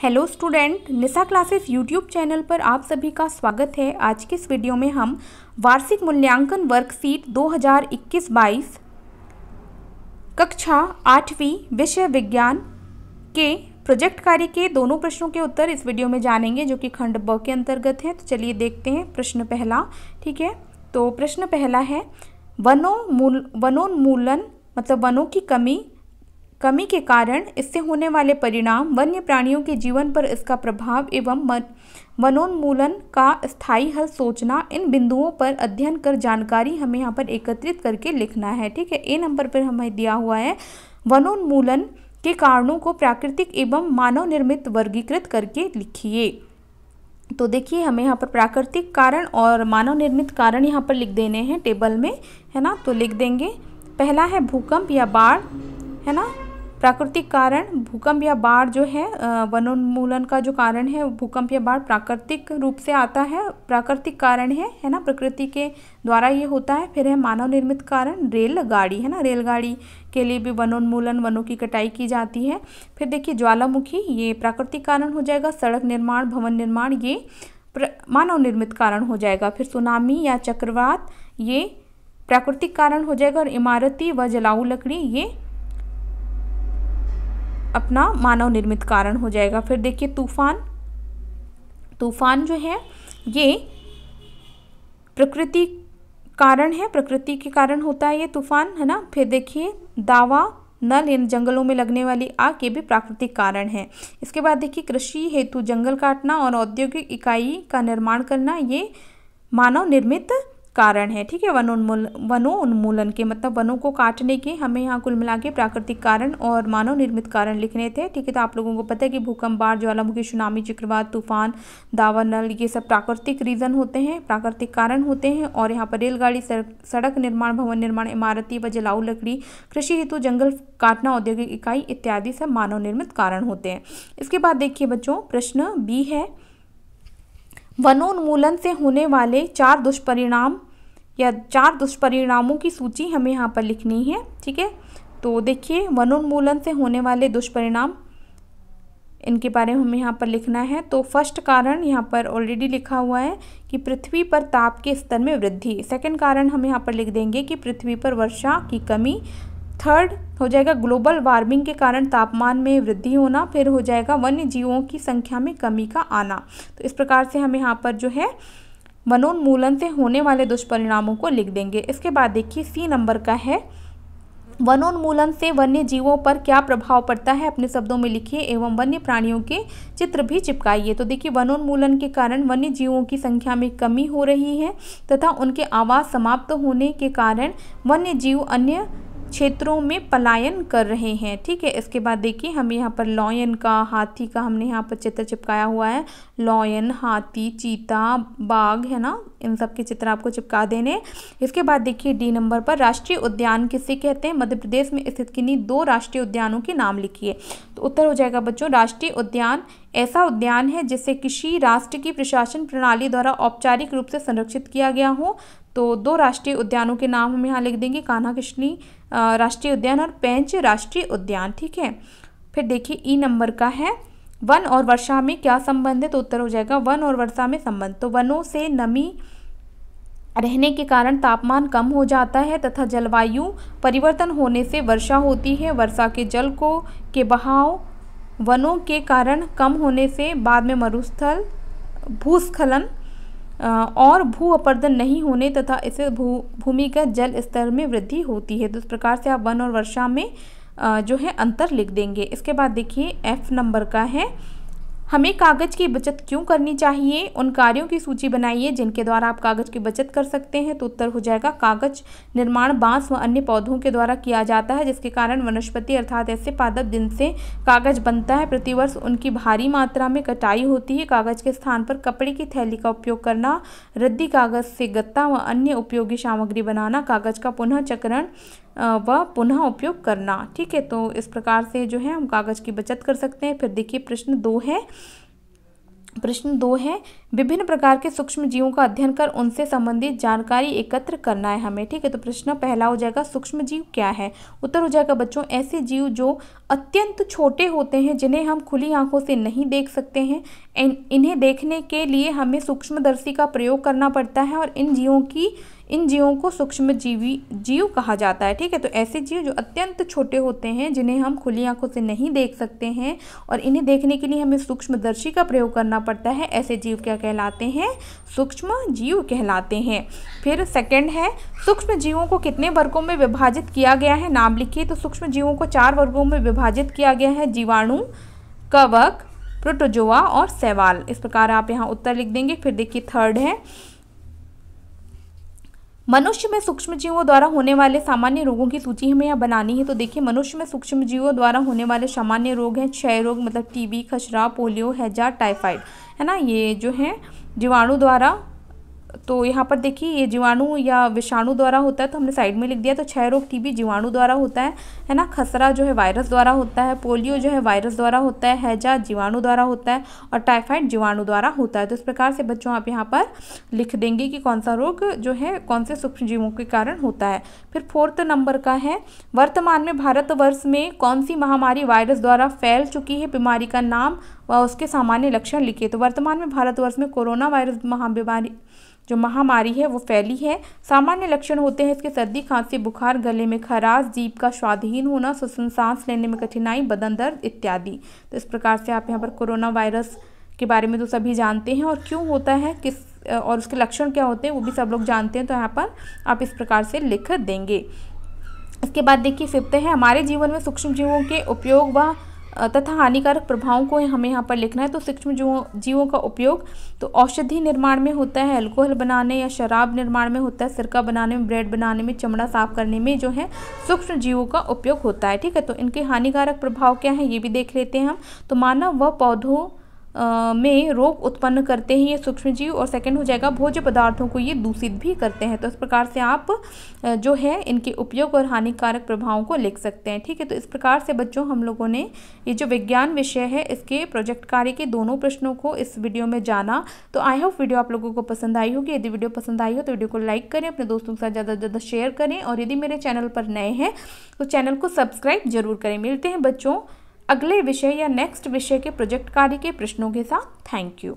Hello student, निशा classes YouTube channel पर आप सभी का स्वागत है। आज के इस वीडियो में हम वार्षिक मूल्यांकन वर्कशीट 2021-22 कक्षा 8वीं विषय विज्ञान के प्रोजेक्ट कार्य के दोनों प्रश्नों के उत्तर इस वीडियो में जानेंगे, जो कि खंड ब के अंतर्गत हैं। तो चलिए देखते हैं प्रश्न पहला। ठीक है, तो प्रश्न पहला है वनोन्मूलन मतलब वनों की कमी के कारण इससे होने वाले परिणाम, वन्य प्राणियों के जीवन पर इसका प्रभाव एवं वनोन्मूलन का स्थायी हल सोचना। इन बिंदुओं पर अध्ययन कर जानकारी हमें यहाँ पर एकत्रित करके लिखना है। ठीक है, ए नंबर पर हमें दिया हुआ है वनोन्मूलन के कारणों को प्राकृतिक एवं मानव निर्मित वर्गीकृत करके लिखिए। तो देखिए, हमें यहाँ पर प्राकृतिक कारण और मानव निर्मित कारण यहाँ पर लिख देने हैं टेबल में, है ना। तो लिख देंगे, पहला है भूकंप या बाढ़, है ना। प्राकृतिक कारण भूकंप या बाढ़ जो है, वनोन्मूलन का जो कारण है भूकंप या बाढ़ प्राकृतिक रूप से आता है, प्राकृतिक कारण है ना, प्रकृति के द्वारा ये होता है। फिर है मानव निर्मित कारण रेलगाड़ी, है ना, रेलगाड़ी के लिए भी वनोन्मूलन, वनों की कटाई की जाती है। फिर देखिए ज्वालामुखी, ये प्राकृतिक कारण हो जाएगा। सड़क निर्माण, भवन निर्माण, ये मानव निर्मित कारण हो जाएगा। फिर सुनामी या चक्रवात, ये प्राकृतिक कारण हो जाएगा। और इमारती व जलाऊ लकड़ी, ये अपना मानव निर्मित कारण हो जाएगा। फिर देखिए तूफान जो है ये प्रकृति कारण है, प्रकृति के कारण होता है ये तूफान, है ना। फिर देखिए दावा नल, इन जंगलों में लगने वाली आग, ये भी प्राकृतिक कारण है। इसके बाद देखिए कृषि हेतु जंगल काटना और औद्योगिक इकाई का निर्माण करना, ये मानव निर्मित कारण है। ठीक है, वनोन्मूलन के मतलब वनों को काटने के हमें यहाँ कुल मिला के प्राकृतिक कारण और मानव निर्मित कारण लिखने थे। ठीक है, तो आप लोगों को पता है कि भूकंप, बाढ़, ज्वालामुखी, सुनामी, चक्रवात, तूफान, दावा नल, ये सब प्राकृतिक रीजन होते हैं, प्राकृतिक कारण होते हैं। और यहाँ पर रेलगाड़ी, सड़क निर्माण, भवन निर्माण, इमारती व जलाऊ लकड़ी, कृषि हेतु जंगल काटना, औद्योगिक इकाई इत्यादि सब मानव निर्मित कारण होते हैं। इसके बाद देखिए बच्चों, प्रश्न बी है वनोन्मूलन से होने वाले 4 दुष्परिणाम या 4 दुष्परिणामों की सूची हमें यहाँ पर लिखनी है। ठीक है, तो देखिए वनोन्मूलन से होने वाले दुष्परिणाम, इनके बारे में हमें यहाँ पर लिखना है। तो फर्स्ट कारण यहाँ पर ऑलरेडी लिखा हुआ है कि पृथ्वी पर ताप के स्तर में वृद्धि। सेकंड कारण हम यहाँ पर लिख देंगे कि पृथ्वी पर वर्षा की कमी। थर्ड हो जाएगा ग्लोबल वार्मिंग के कारण तापमान में वृद्धि होना। फिर हो जाएगा वन्य जीवों की संख्या में कमी का आना। तो इस प्रकार से हम यहाँ पर जो है वनोन्मूलन से होने वाले दुष्परिणामों को लिख देंगे। इसके बाद देखिए सी नंबर का है वनोन्मूलन से वन्य जीवों पर क्या प्रभाव पड़ता है, अपने शब्दों में लिखिए एवं वन्य प्राणियों के चित्र भी चिपकाइए। तो देखिए वनोन्मूलन के कारण वन्य जीवों की संख्या में कमी हो रही है तथा उनके आवास समाप्त होने के कारण वन्य जीव अन्य क्षेत्रों में पलायन कर रहे हैं। ठीक है, इसके बाद देखिए हमें यहाँ पर लॉयन का, हाथी का हमने यहाँ पर चित्र चिपकाया हुआ है। लॉयन, हाथी, चीता, बाघ, है ना, इन सब के चित्र आपको चिपका देने। इसके बाद देखिए डी नंबर पर राष्ट्रीय उद्यान किसे कहते हैं, मध्य प्रदेश में स्थित किन्हीं 2 राष्ट्रीय उद्यानों के नाम लिखिए। तो उत्तर हो जाएगा बच्चों, राष्ट्रीय उद्यान ऐसा उद्यान है जिसे किसी राष्ट्र की प्रशासन प्रणाली द्वारा औपचारिक रूप से संरक्षित किया गया हो। तो 2 राष्ट्रीय उद्यानों के नाम हम यहाँ लिख देंगे, कान्हा किशनी राष्ट्रीय उद्यान और पेंच राष्ट्रीय उद्यान। ठीक है, फिर देखिए ई नंबर का है वन और वर्षा में क्या संबंध है। तो उत्तर हो जाएगा वन और वर्षा में संबंध। तो वनों से नमी रहने के कारण तापमान कम हो जाता है तथा जलवायु परिवर्तन होने से वर्षा होती है। वर्षा के जल के बहाव वनों के कारण कम होने से बाद में मरुस्थल, भूस्खलन और भू अपरदन नहीं होने तथा इसे भूमिगत जल स्तर में वृद्धि होती है। तो इस प्रकार से आप वन और वर्षा में जो है अंतर लिख देंगे। इसके बाद देखिए एफ नंबर का है हमें कागज़ की बचत क्यों करनी चाहिए, उन कार्यों की सूची बनाइए जिनके द्वारा आप कागज़ की बचत कर सकते हैं। तो उत्तर हो जाएगा कागज़ निर्माण बांस व अन्य पौधों के द्वारा किया जाता है, जिसके कारण वनस्पति अर्थात ऐसे पादप जिनसे कागज़ बनता है, प्रतिवर्ष उनकी भारी मात्रा में कटाई होती है। कागज़ के स्थान पर कपड़े की थैली का उपयोग करना, रद्दी कागज़ से गत्ता व अन्य उपयोगी सामग्री बनाना, कागज़ का पुनः चक्रण व पुनः उपयोग करना। ठीक है, तो इस प्रकार से जो है हम कागज़ की बचत कर सकते हैं। फिर देखिए प्रश्न 2 है प्रश्न 2 है, विभिन्न प्रकार के सूक्ष्म जीवों का अध्ययन कर उनसे संबंधित जानकारी एकत्र करना है हमें। ठीक है, तो प्रश्न पहला हो जाएगा सूक्ष्म जीव क्या है। उत्तर हो जाएगा बच्चों, ऐसे जीव जो अत्यंत छोटे होते हैं, जिन्हें हम खुली आंखों से नहीं देख सकते हैं। इन्हें देखने के लिए हमें सूक्ष्मदर्शी का प्रयोग करना पड़ता है और इन जीवों को सूक्ष्म जीव कहा जाता है। ठीक है, तो ऐसे जीव जो अत्यंत छोटे होते हैं, जिन्हें हम खुली आंखों से नहीं देख सकते हैं और इन्हें देखने के लिए हमें सूक्ष्मदर्शी का प्रयोग करना पड़ता है, ऐसे जीव क्या कहलाते हैं? सूक्ष्म जीव कहलाते हैं। फिर सेकंड है, सूक्ष्म जीवों को कितने वर्गों में विभाजित किया गया है, नाम लिखिए। तो सूक्ष्म जीवों को 4 वर्गों में विभाजित किया गया है, जीवाणु, कवक, प्रोटोजोआ और शैवाल। इस प्रकार आप यहाँ उत्तर लिख देंगे। फिर देखिए थर्ड है, मनुष्य में सूक्ष्म जीवों द्वारा होने वाले सामान्य रोगों की सूची हमें यहाँ बनानी है। तो देखिए, मनुष्य में सूक्ष्म जीवों द्वारा होने वाले सामान्य रोग हैं क्षय रोग, मतलब टीबी, खसरा, पोलियो, हैजा, टाइफाइड, है ना, ये जो है जीवाणु द्वारा। तो यहाँ पर देखिए, ये जीवाणु या विषाणु द्वारा होता है, तो हमने साइड में लिख दिया। तो क्षय रोग, टीबी जीवाणु द्वारा होता है ना। खसरा जो है वायरस द्वारा होता है, पोलियो जो है वायरस द्वारा होता है, हैजा जीवाणु द्वारा होता है और टाइफाइड जीवाणु द्वारा होता है। तो इस प्रकार से बच्चों आप यहाँ पर लिख देंगे कि कौन सा रोग जो है कौन से सूक्ष्म जीवों के कारण होता है। फिर 4th नंबर का है, वर्तमान में भारतवर्ष में कौन सी महामारी वायरस द्वारा फैल चुकी है, बीमारी का नाम व उसके सामान्य लक्षण लिखिए। तो वर्तमान में भारतवर्ष में कोरोना वायरस जो महामारी है वो फैली है। सामान्य लक्षण होते हैं इसके सर्दी, खांसी, बुखार, गले में खराश, जीभ का स्वादहीन होना, श्वसन सांस लेने में कठिनाई, बदन दर्द इत्यादि। तो इस प्रकार से आप यहाँ पर कोरोना वायरस के बारे में तो सभी जानते हैं और क्यों होता है, और उसके लक्षण क्या होते हैं वो भी सब लोग जानते हैं। तो यहाँ पर आप इस प्रकार से लिख देंगे। इसके बाद देखिए 5th है, हमारे जीवन में सूक्ष्म जीवों के उपयोग व तथा हानिकारक प्रभावों को हमें यहाँ पर लिखना है। तो सूक्ष्म जीवों का उपयोग तो औषधि निर्माण में होता है, अल्कोहल बनाने या शराब निर्माण में होता है, सिरका बनाने में, ब्रेड बनाने में, चमड़ा साफ करने में जो है सूक्ष्म जीवों का उपयोग होता है। ठीक है, तो इनके हानिकारक प्रभाव क्या है ये भी देख लेते हैं हम। तो मानव व पौधों में रोग उत्पन्न करते हैं ये सूक्ष्म जीव, और सेकंड हो जाएगा भोज्य पदार्थों को ये दूषित भी करते हैं। तो इस प्रकार से आप जो है इनके उपयोग और हानिकारक प्रभावों को लिख सकते हैं। ठीक है, तो इस प्रकार से बच्चों हम लोगों ने ये जो विज्ञान विषय है इसके प्रोजेक्ट कार्य के दोनों प्रश्नों को इस वीडियो में जाना। तो आई होप वीडियो आप लोगों को पसंद आई होगी। यदि वीडियो पसंद आई हो तो वीडियो को लाइक करें, अपने दोस्तों के साथ ज़्यादा से ज़्यादा शेयर करें, और यदि मेरे चैनल पर नए हैं तो चैनल को सब्सक्राइब जरूर करें। मिलते हैं बच्चों अगले विषय या नेक्स्ट विषय के प्रोजेक्ट कार्य के प्रश्नों के साथ। Thank you.